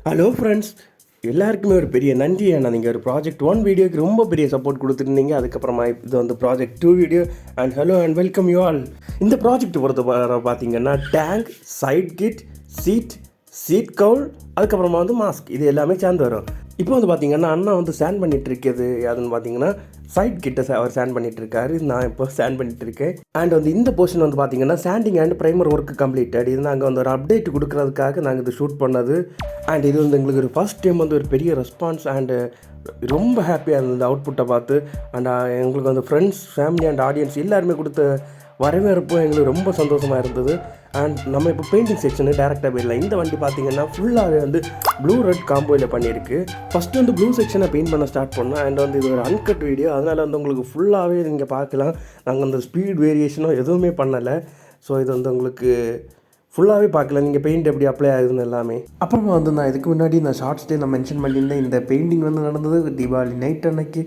Hello friends, எல்லாருக்குமே ஒரு பெரிய நன்றி. ஏன்னா நீங்கள் ஒரு ப்ராஜெக்ட் 1 வீடியோக்கு ரொம்ப பெரிய சப்போர்ட் கொடுத்துருந்தீங்க. அதுக்கப்புறமா இது வந்து project 2 video. And hello and welcome you all. இந்த ப்ராஜெக்ட் பொறுத்த பார்த்தீங்கன்னா டேங்க், சைட் கிட், சீட் கவுல், அதுக்கப்புறமா வந்து மாஸ்க், இது எல்லாமே சேர்ந்து வரும். இப்போ வந்து பார்த்தீங்கன்னா அண்ணா வந்து ஸ்டாண்ட் பண்ணிகிட்டு இருக்கிறது அதுன்னு பார்த்தீங்கன்னா சைட் கிட்ட அவர் ஸ்டாண்ட் பண்ணிட்டு இருக்காரு. நான் இப்போ ஸ்டாண்ட் பண்ணிட்டு இருக்கேன். அண்ட் வந்து இந்த போர்ஷன் வந்து பார்த்தீங்கன்னா sanding and primer work completed. இது நாங்கள் வந்து ஒரு அப்டேட் கொடுக்கறதுக்காக நாங்கள் இது ஷூட் பண்ணது. அண்ட் இது வந்து எங்களுக்கு ஒரு ஃபஸ்ட் டைம் வந்து ஒரு பெரிய ரெஸ்பான்ஸ் அண்டு ரொம்ப ஹாப்பியாக இருந்தது இந்த அவுட்புட்டை பார்த்து. அண்ட் எங்களுக்கு வந்து ஃப்ரெண்ட்ஸ், ஃபேமிலி அண்ட் ஆடியன்ஸ் எல்லாருமே கொடுத்த வரவேற்பு எங்களுக்கு ரொம்ப சந்தோஷமாக இருந்தது. அண்ட் நம்ம இப்போ பெயிண்டிங் செக்ஷனு டேரெக்டாக போயிடலாம். இந்த வண்டி பார்த்தீங்கன்னா ஃபுல்லாகவே வந்து ப்ளூ ரெட் காம்போயில் பண்ணியிருக்கு. ஃபஸ்ட்டு வந்து ப்ளூ செக்ஷனை பெயிண்ட் பண்ண ஸ்டார்ட் பண்ணோம். அண்ட் வந்து இது ஒரு அன்கட் வீடியோ, அதனால் வந்து உங்களுக்கு ஃபுல்லாகவே நீங்கள் பார்க்கலாம். நாங்கள் அந்த ஸ்பீட் வேரியேஷனோ எதுவுமே பண்ணலை. ஸோ இது வந்து உங்களுக்கு ஃபுல்லாகவே பார்க்கல, நீங்கள் பெயிண்ட் எப்படி அப்ளை ஆகுதுன்னு எல்லாமே. அப்புறமா வந்து நான் இதுக்கு முன்னாடி இந்த ஷார்ட்ஸ்டே நான் மென்ஷன் பண்ணியிருந்தேன். இந்த பெயிண்டிங் வந்து நடந்தது தீபாவளி நைட் அன்னைக்கு.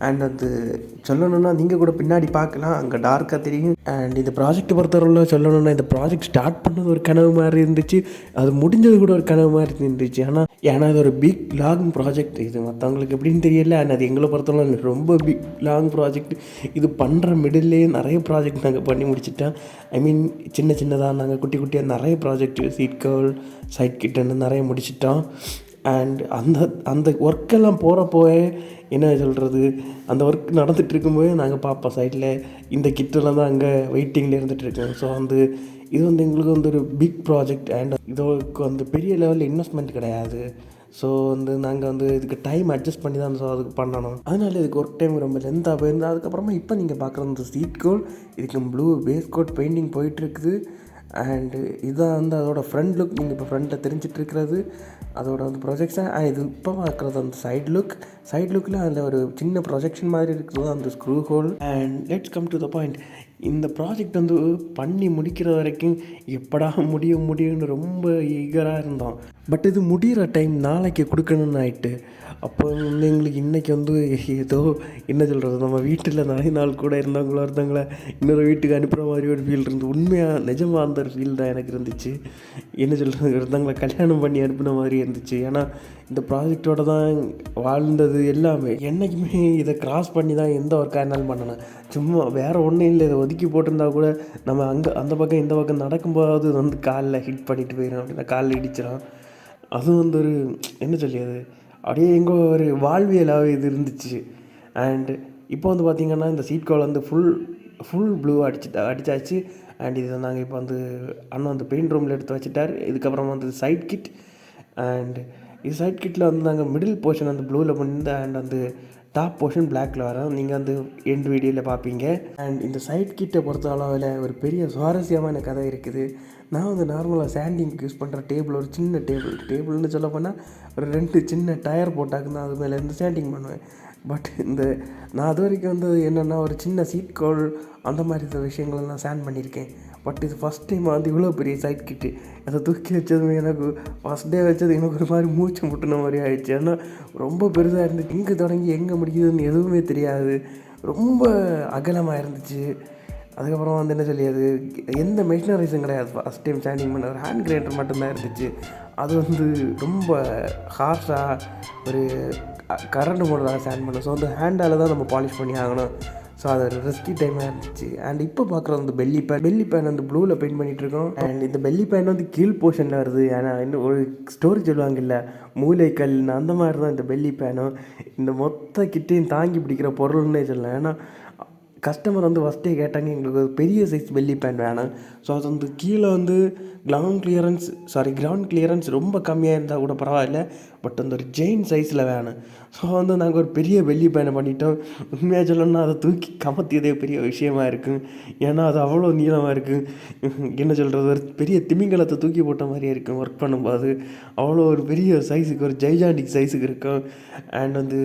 அண்ட் அது சொல்லணுன்னா நீங்கள் கூட பின்னாடி பார்க்கலாம், அங்கே டார்க்காக தெரியும். அண்ட் இந்த ப்ராஜெக்ட் பொறுத்தவரையில் சொல்லணுன்னா இந்த ப்ராஜெக்ட் ஸ்டார்ட் பண்ணது ஒரு கனவு மாதிரி இருந்துச்சு, அது முடிஞ்சது கூட ஒரு கனவு மாதிரி இருந்துச்சு. ஏன்னா இது ஒரு பிக் லாங் ப்ராஜெக்ட். இது மற்றவங்களுக்கு எப்படின்னு தெரியல, அண்ட் அது எங்களை பொறுத்தவரை ரொம்ப பிக் லாங் ப்ராஜெக்ட். இது பண்ணுற மிடில்லையே நிறைய ப்ராஜெக்ட் நாங்கள் பண்ணி முடிச்சிட்டோம். ஐ மீன் சின்னதாக நாங்கள் குட்டி குட்டியாக நிறைய ப்ராஜெக்ட், சீட் கர்ல், சைட் கிட்டன்னு நிறைய முடிச்சிட்டோம். அண்ட் அந்த ஒர்க்கெல்லாம் போகிறப்போவே என்ன சொல்கிறது, அந்த ஒர்க் நடந்துகிட்டு இருக்கும்போது நாங்கள் பார்ப்போம் சைடில் இந்த கிட்டெல்லாம் தான் அங்கே வெயிட்டிங்கில் இருந்துகிட்ருக்கோம். ஸோ வந்து இது வந்து எங்களுக்கு வந்து ஒரு பிக் ப்ராஜெக்ட். அண்ட் இதுக்கு வந்து பெரிய லெவலில் இன்வெஸ்ட்மெண்ட் கிடையாது. ஸோ வந்து நாங்கள் வந்து இதுக்கு டைம் அட்ஜஸ்ட் பண்ணி தான் ஸோ அதுக்கு பண்ணணும். அதனால் இதுக்கு ஒர்க் டைம் ரொம்ப லென்த்தாக போயிருந்தது. அதுக்கப்புறமா இப்போ நீங்கள் பார்க்குற இந்த சீட் கோட், இதுக்கு ப்ளூ பேஸ் கோட் பெயிண்டிங் போயிட்டுருக்குது. அண்டு இதுதான் வந்து அதோட ஃப்ரண்ட் லுக். நீங்கள் இப்போ ஃப்ரண்ட்டில் தெரிஞ்சிட்ருக்கிறது அதோட வந்து ப்ரொஜெக்ஷன். இது இப்போ பார்க்குறது அந்த சைட் லுக்கில் அதில் ஒரு சின்ன ப்ரொஜெக்ஷன் மாதிரி இருக்கிறது அந்த screw whole. And let's come to the point. இந்த ப்ராஜெக்ட் வந்து பண்ணி முடிக்கிற வரைக்கும் எப்படா முடியும்னு ரொம்ப ஈகராக இருந்தோம். பட் இது முடிகிற டைம் நாளைக்கு கொடுக்கணும்னு ஆயிட்டு. அப்போ வந்து எங்களுக்கு இன்றைக்கி வந்து ஏதோ என்ன சொல்கிறது, நம்ம வீட்டில் நிறைய நாள் கூட இருந்தவங்களோ ஒருத்தவங்கள இன்னொரு வீட்டுக்கு அனுப்புகிற மாதிரி ஒரு ஃபீல் இருந்து, உண்மையாக நிஜமாக அந்த ஒரு ஃபீல் தான் எனக்கு இருந்துச்சு. என்ன சொல்கிறது, ஒருத்தவங்களை கல்யாணம் பண்ணி அனுப்பின மாதிரி இருந்துச்சு. ஏன்னா இந்த ப்ராஜெக்டோட தான் வாழ்ந்தது எல்லாமே. என்றைக்குமே இதை கிராஸ் பண்ணி தான் எந்த ஒர்க்காக இருந்தாலும் பண்ணணும். சும்மா வேறு ஒன்றும் இல்லை, இதை ஒதுக்கி போட்டிருந்தா கூட நம்ம அங்கே அந்த பக்கம் இந்த பக்கம் நடக்கும்போது வந்து காலில் ஹிட் பண்ணிட்டு போயிடும், அப்படின்னா காலில் இடிச்சிடும். அதுவும் வந்து ஒரு என்ன சொல்லியது, அப்படியே எங்கோ ஒரு வாழ்வியலாகவே இது இருந்துச்சு. அண்டு இப்போ வந்து பார்த்திங்கன்னா இந்த சீட் கவர் வந்து ஃபுல் ப்ளூ அடித்தாச்சு. அண்ட் இதை நாங்கள் இப்போ வந்து அண்ணன் வந்து பெயிண்ட் ரூமில் எடுத்து வச்சுட்டார். இதுக்கப்புறமா வந்து சைட் கிட். அண்ட் இது சைட் கிட்டில் வந்து நாங்கள் மிடில் போர்ஷன் வந்து ப்ளூவில் பண்ணியிருந்தேன். அண்ட் வந்து டாப் போர்ஷன் பிளாக்ல வரோம், நீங்கள் வந்து எண்ட் வீடியோவில் பார்ப்பீங்க. அண்ட் இந்த சைட் கிட்டை பொறுத்த அளவில் ஒரு பெரிய சுவாரஸ்யமான கதை இருக்குது. நான் வந்து நார்மலாக சாண்டிங்க்கு யூஸ் பண்ணுற டேபிள், ஒரு சின்ன டேபிள்னு சொல்ல போனால் ஒரு 2 சின்ன டயர் போட்டாக்கு தான் அது மேலே இருந்து சாண்டிங் பண்ணுவேன். பட் நான் அது வரைக்கும் வந்து என்னென்னா ஒரு சின்ன சீட் கோல் அந்த மாதிரி விஷயங்கள்லாம் சாண்ட் பண்ணியிருக்கேன். பட் இது ஃபஸ்ட் டைம் வந்து இவ்வளோ பெரிய சைட் கிட்டு அதை தூக்கி வச்சதுமே எனக்கு ஃபஸ்ட் டே வச்சது எனக்கு ஒரு மாதிரி மூச்சு முட்டின மாதிரி ஆயிடுச்சு. ஏன்னா ரொம்ப பெருசாக இருந்துச்சு, எங்கே தொடங்கி எங்கே முடிக்குதுன்னு எதுவுமே தெரியாது, ரொம்ப அகலமாக இருந்துச்சு. அதுக்கப்புறம் வந்து என்ன சொல்லியது, எந்த மெஷினரிஸும் கிடையாது. ஃபஸ்ட் டைம் ஸ்டாண்டிங் பண்ண ஒரு ஹேண்ட் கிரைண்டர் மட்டும்தான் இருந்துச்சு. அது வந்து ரொம்ப ஹார்ஷாக ஒரு கரண்ட் மோடில் ஸ்டாண்ட் பண்ணோம். ஸோ அந்த ஹேண்டால் தான் நம்ம பாலிஷ் பண்ணி ஆகணும். ஸோ அது ஒரு ரிஸ்கி டைமாக இருந்துச்சு. அண்ட் இப்போ பார்க்குறது வந்து பெல்லி பேன் வந்து ப்ளூவில் பெயிண்ட் பண்ணிகிட்ருக்கோம். அண்ட் இந்த பெல்லி பேன் வந்து கீழ் போர்ஷனில் வருது. ஏன்னா இன்னும் ஒரு ஸ்டோரி சொல்லுவாங்க இல்லை, மூளைக்கல்னு, அந்த மாதிரி தான் இந்த பெல்லி பேனும். இந்த மொத்த கிட்டையும் தாங்கி பிடிக்கிற பொருள்னே சொல்லலாம். ஏன்னா கஸ்டமர் வந்து ஃபஸ்ட்டே கேட்டாங்க, எங்களுக்கு ஒரு பெரிய சைஸ் பெல்லி பேன் வேணும். ஸோ அது வந்து கீழே வந்து கிரவுண்ட் கிளியரன்ஸ் ரொம்ப கம்மியாக இருந்தால் கூட பரவாயில்ல, பட் அந்த ஒரு ஜெயின் சைஸில் வேணும். ஸோ வந்து நாங்கள் ஒரு பெரிய பெல்லி பேனை பண்ணிட்டோம். உண்மையாக சொல்லணும்னா அதை தூக்கி கமத்தியதே பெரிய விஷயமா இருக்கும். ஏன்னா அது அவ்வளோ நீளமாக இருக்கும். என்ன சொல்கிறது, ஒரு பெரிய திமிங்கலத்தை தூக்கி போட்ட மாதிரியே இருக்கும் ஒர்க் பண்ணும்போது. அவ்வளோ ஒரு பெரிய சைஸுக்கு, ஒரு ஜைஜாண்டிக் சைஸுக்கு இருக்கும். அண்ட் வந்து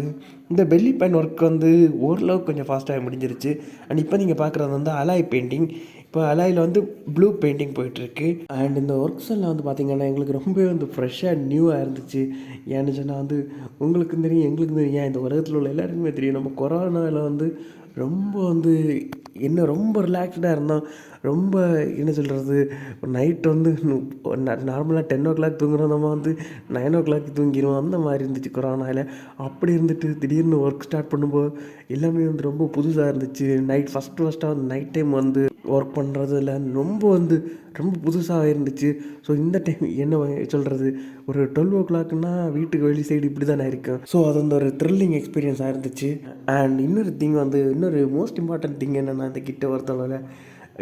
இந்த பெல்லி பேன் ஒர்க் வந்து ஓரளவுக்கு கொஞ்சம் ஃபாஸ்ட்டாக முடிஞ்சிருச்சு. அண்ட் இப்போ நீங்கள் பார்க்குறது வந்து அலாய் பெயிண்டிங். இப்போ அலாயில் வந்து ப்ளூ பெயிண்டிங் போயிட்டுருக்கு. அண்ட் இந்த ஒர்க்ஸ் எல்லாம் வந்து பார்த்திங்கன்னா எங்களுக்கு ரொம்பவே வந்து ஃப்ரெஷ்ஷாக நியூவாக இருந்துச்சு. ஏன்னு சொன்னால் வந்து உங்களுக்கும் தெரியும், எங்களுக்கும் தெரியும், ஏன் இந்த உலகத்தில் உள்ள எல்லாருக்குமே தெரியும், நம்ம கொரோனாவில் வந்து ரொம்ப வந்து என்ன ரொம்ப ரிலாக்ஸ்டாக இருந்தோம். ரொம்ப என்ன சொல்கிறது, ஒரு நைட் வந்து நார்மலாக 10 தூங்குறோம், நம்ம வந்து 9 தூங்கிடுவோம். அந்த மாதிரி இருந்துச்சு கொரோனாவில். அப்படி இருந்துட்டு திடீர்னு ஒர்க் ஸ்டார்ட் பண்ணும்போது எல்லாமே வந்து ரொம்ப புதுசாக இருந்துச்சு. ஃபஸ்ட்டாக வந்து நைட் டைம் வந்து ஒர்க் பண்ணுறதுல ரொம்ப புதுசாக இருந்துச்சு. ஸோ இந்த டைம் என்ன சொல்கிறது, ஒரு 12 வீட்டுக்கு வெளி சைடு இப்படி தான் இருக்கும். ஸோ அது வந்து ஒரு த்ரில்லிங் எக்ஸ்பீரியன்ஸாக இருந்துச்சு. அண்ட் இன்னொரு மோஸ்ட் இம்பார்ட்டன்ட் திங் என்னென்னா, இந்த கிட்ட பொறுத்தளவில்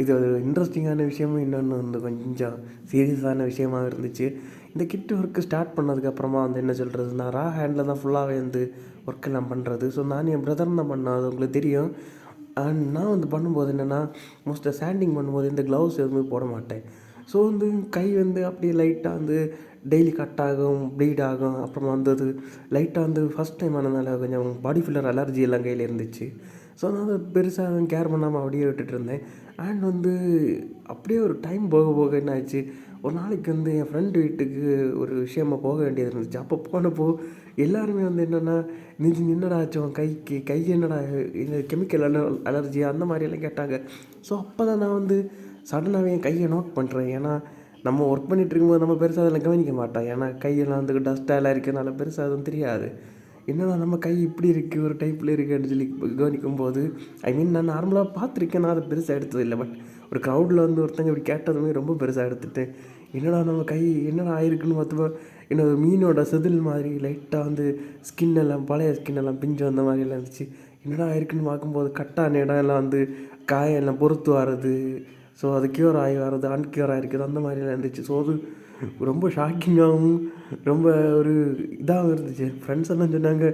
இது ஒரு இன்ட்ரெஸ்டிங்கான விஷயமும் இன்னொன்று வந்து கொஞ்சம் சீரியஸான விஷயமாக இருந்துச்சு. இந்த கிட் ஒர்க்கு ஸ்டார்ட் பண்ணதுக்கப்புறமா வந்து என்ன சொல்கிறது, நான் ஹேண்டில் தான் ஃபுல்லாகவே வந்து ஒர்க்கெல்லாம் பண்ணுறது. ஸோ நான் என் பிரதர் தான் பண்ணேன், அது உங்களுக்கு தெரியும். அண்ட் நான் வந்து பண்ணும்போது என்னென்னா, மோஸ்ட்டாக சாண்டிங் பண்ணும்போது இந்த க்ளவுஸ் எதுவுமே போட மாட்டேன். ஸோ வந்து கை வந்து அப்படியே லைட்டாக வந்து டெய்லி கட் ஆகும், ப்ளீட் ஆகும். அப்புறமா வந்து அது லைட்டாக வந்து ஃபஸ்ட் டைம் ஆனதுனால கொஞ்சம் பாடி ஃபில்லர் அலர்ஜி எல்லாம் கையில் இருந்துச்சு. ஸோ நான் அதை பெருசாக கேர் பண்ணாமல் அப்படியே விட்டுட்டு இருந்தேன். அண்ட் வந்து அப்படியே ஒரு டைம் போக போக என்ன ஆச்சு, ஒரு நாளைக்கு வந்து என் ஃப்ரெண்டு வீட்டுக்கு ஒரு விஷயமா போக வேண்டியது இருந்துச்சு. அப்போ போனப்போ எல்லாருமே வந்து என்னென்னா, என்னடா ஆச்சு உன் கை என்னடா இந்த கெமிக்கல் அலர்ஜி அந்த மாதிரியெல்லாம் கேட்டாங்க. ஸோ அப்போ தான் நான் வந்து சடனாகவே என் கையை நோட் பண்ணுறேன். ஏன்னா நம்ம ஒர்க் பண்ணிகிட்டு இருக்கும்போது நம்ம பெருசாக அதெல்லாம் கவனிக்க மாட்டோம். ஏன்னா கையெல்லாம் வந்து டஸ்ட்டாலாம் இருக்கிறதுனால பெருசாக அதுவும் தெரியாது. என்னடா நம்ம கை இப்படி இருக்குது, ஒரு டைப்பில் இருக்குன்னு சொல்லி கவனிக்கும்போது, நான் நார்மலாக பார்த்துருக்கேன், நான் அதை பெருசாக எடுத்ததில்லை. பட் ஒரு க்ரௌடில் வந்து ஒருத்தங்க இப்படி கேட்டதுமே ரொம்ப பெருசாக எடுத்துட்டேன். என்னடா நம்ம கை என்னடா ஆயிருக்குன்னு பார்த்தப்போ, ஒரு மீனோட செதில் மாதிரி லைட்டாக வந்து பழைய ஸ்கின் எல்லாம் பிஞ்சு வந்த மாதிரிலாம் இருந்துச்சு. என்னடா ஆயிருக்குன்னு பார்க்கும்போது கட்டான இடம் எல்லாம் வந்து காயெல்லாம் பொறுத்து வர்றது. ஸோ அது க்யூர் ஆகி வர்றது, அன்க்யூர் ஆகிருக்குது, அந்த மாதிரிலாம் இருந்துச்சு. ஸோ அது ரொம்ப ஷாக்கிங்காகவும் ரொம்ப ஒரு இதாகவும் இருந்துச்சு. ஃப்ரெண்ட்ஸ் எல்லாம் சொன்னாங்க,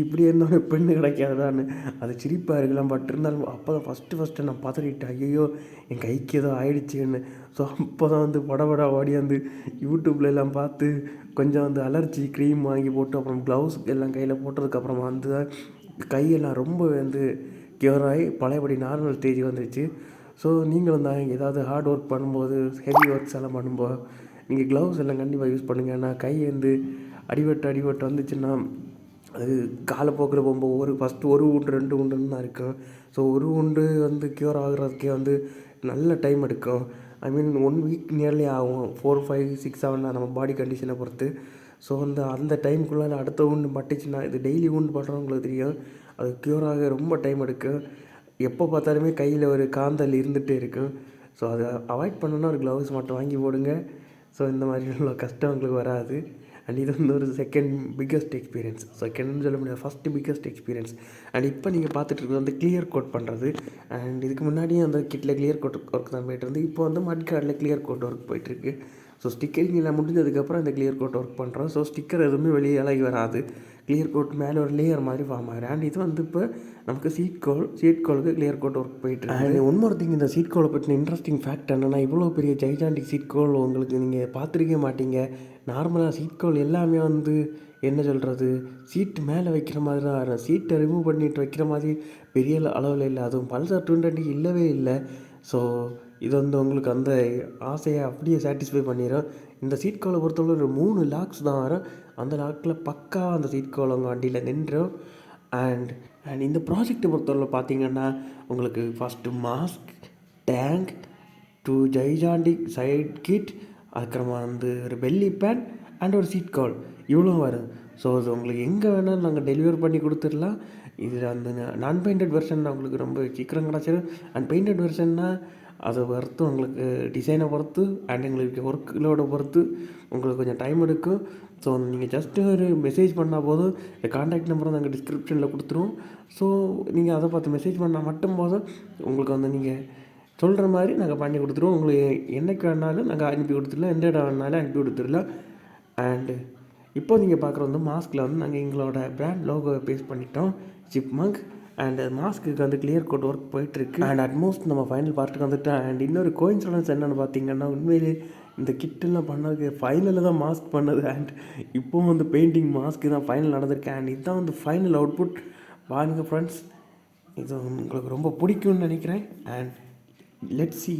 இப்படி இருந்தோடனே பெண்ணு கிடைக்காதான்னு. அது சிரிப்பாக இருக்கலாம். பட் இருந்தாலும் அப்போ தான் ஃபஸ்ட்டு நான் பதறிட்டேன். ஐயோ என் கைக்கு ஏதோ ஆயிடுச்சுன்னு. ஸோ அப்போ தான் வந்து படபடா ஓடியாந்து யூடியூப்ல எல்லாம் பார்த்து கொஞ்சம் வந்து அலர்ஜி க்ரீம் வாங்கி போட்டு, அப்புறம் க்ளவுஸ் எல்லாம் கையில் போட்டதுக்கப்புறமா வந்து கையெல்லாம் ரொம்ப வந்து க்யூர் ஆகி பழையபடி நார்மல் ஸ்டேஜ் வந்துச்சு. ஸோ நீங்களும் தான் ஏதாவது ஹார்ட் ஒர்க் பண்ணும்போது, ஹெவி ஒர்க்ஸ் எல்லாம் பண்ணும்போது நீங்கள் க்ளவுஸ் எல்லாம் கண்டிப்பாக யூஸ் பண்ணுங்கள். ஏன்னா கை வந்து அடிபட்டு வந்துச்சுன்னா, அது காலப்போக்கில் போகும்போது ஃபஸ்ட்டு ஒரு உண்டு 2 உண்டுன்னு தான் இருக்கும். ஸோ ஒரு உண்டு வந்து க்யூர் ஆகுறதுக்கே வந்து நல்ல டைம் எடுக்கும். 1 வீக் நியர்லி ஆகும். 4, 5, 6, 7 நம்ம பாடி கண்டிஷனை பொறுத்து. ஸோ வந்து அந்த டைமுக்குள்ளே அடுத்த உண்டு பட்டுச்சுன்னா, இது டெய்லி உண்டு படுறவங்களுக்கு தெரியும், அது க்யூர் ஆக ரொம்ப டைம் எடுக்கும். எப்போ பார்த்தாலுமே கையில் ஒரு காந்தல் இருந்துகிட்டே இருக்கும். ஸோ அதை அவாய்ட் பண்ணணுன்னா ஒரு க்ளவுஸ் மட்டும் வாங்கி போடுங்க. ஸோ இந்த மாதிரி உள்ள கஷ்டம் உங்களுக்கு வராது. அண்ட் இது வந்து ஒரு செகண்ட் பிக்கஸ்ட் எக்ஸ்பீரியன்ஸ். செகண்ட்னு சொல்ல முடியாது, ஃபஸ்ட்டு பிக்கஸ்ட் எக்ஸ்பீரியன்ஸ். அண்ட் இப்போ நீங்கள் பார்த்துட்டு இருக்கிறது வந்து கிளியர் கோட் பண்ணுறது. அண்ட் இதுக்கு முன்னாடியே அந்த கிட்டில் கிளியர் கோட் ஒர்க் தான் போய்ட்டு இப்போ வந்து மட்கார்டில் கிளியர் கோட் ஒர்க் போயிட்டுருக்கு. ஸோ ஸ்டிக்கரிங் எல்லாம் முடிஞ்சதுக்கப்புறம் இந்த கிளியர் கோட் ஒர்க் பண்ணுறோம். ஸோ ஸ்டிக்கர் எதுவுமே வெளியே இலகி வராது. கிளியர் கோட் மேலே ஒரு லேயர் மாதிரி ஃபார்ம் ஆகுது. அண்ட் இது வந்து இப்போ நமக்கு சீட் கோலுக்கு கிளியர் கோட் ஒர்க் போயிட்டு. அண்ட் ஒன் திங், இந்த சீட் கோலை பற்றின இன்ட்ரெஸ்டிங் ஃபேக்ட் என்னென்னா, இவ்வளோ பெரிய ஜைஜாண்டிக் சீட் கோல் உங்களுக்கு நீங்கள் பார்த்துருக்கே மாட்டீங்க. நார்மலாக சீட் கோல் எல்லாமே வந்து என்ன சொல்கிறது, சீட்டு மேலே வைக்கிற மாதிரி தான் வரும். சீட்டை ரிமூவ் பண்ணிட்டு வைக்கிற மாதிரி பெரிய அளவில் இல்லை. அதுவும் பல்சர் 220 இல்லவே இல்லை. ஸோ இது வந்து உங்களுக்கு அந்த ஆசையை அப்படியே சாட்டிஸ்ஃபை பண்ணிடும். இந்த சீட் கோலை பொறுத்தவரை ஒரு 3 லாக்ஸ் தான் வரும். அந்த லாக்கில் பக்கா அந்த சீட் கோல் உங்கள் வண்டியில் நின்றும். அண்ட் இந்த ப்ராஜெக்டை பொறுத்தவரை பார்த்தீங்கன்னா, உங்களுக்கு first mask, tank, 2 gigantic side kit, அதுக்கப்புறமா வந்து ஒரு பெல்லி பேட் அண்ட் ஒரு சீட் கவர் இவ்வளோ வரும். ஸோ அது உங்களுக்கு எங்கே வேணாலும் நாங்கள் டெலிவர் பண்ணி கொடுத்துடலாம். இது அந்த நான் பெயிண்டட் வெர்ஷன் உங்களுக்கு ரொம்ப சீக்கிரம் கிடச்சிடும். அண்ட் பெயிண்டட் வெர்ஷன்னா அதை பொறுத்து உங்களுக்கு டிசைனை பொறுத்து அண்ட் எங்களுக்கு ஒர்க் லோடை பொறுத்து உங்களுக்கு கொஞ்சம் டைம் எடுக்கும். ஸோ நீங்கள் ஜஸ்ட்டு ஒரு மெசேஜ் பண்ணால் போதும். இந்த கான்டாக்ட் நம்பரை நாங்கள் டிஸ்கிரிப்ஷனில் கொடுத்துருவோம். ஸோ நீங்கள் அதை பார்த்து மெசேஜ் பண்ணால் மட்டும் போதும். உங்களுக்கு வந்து நீங்கள் சொல்கிற மாதிரி நாங்கள் பண்ணி கொடுத்துருவோம். உங்களுக்கு என்றைக்கு வேணாலும் நாங்கள் அனுப்பி கொடுத்துடலாம், எந்த இடம் வேணாலும் அனுப்பி கொடுத்துடலாம். அண்டு இப்போ நீங்கள் பார்க்குற வந்து மாஸ்கில் வந்து நாங்கள் எங்களோட பிராண்ட் லோகோவை பேஸ் பண்ணிட்டோம், சிப்மங்க். அண்ட் மாஸ்க்கு வந்து கிளியர் கோட் ஒர்க் போயிட்டுருக்கு. அண்ட் அட்மோஸ்ட் நம்ம ஃபைனல் பார்ட்டுக்கு வந்துட்டோம். அண்ட் இன்னொரு கோயின்சிடன்ஸ் என்னென்னு பார்த்தீங்கன்னா, உண்மையிலே இந்த கிட்டெல்லாம் பண்ணதுக்கு ஃபைனலில் தான் மாஸ்க் பண்ணது. அண்ட் இப்போவும் வந்து பெயிண்டிங் மாஸ்க்கு தான் ஃபைனல் நடந்திருக்கு. அண்ட் இதுதான் வந்து ஃபைனல் அவுட்புட். பாருங்கள் ஃப்ரெண்ட்ஸ், இது உங்களுக்கு ரொம்ப பிடிக்கும்னு நினைக்கிறேன். And let's see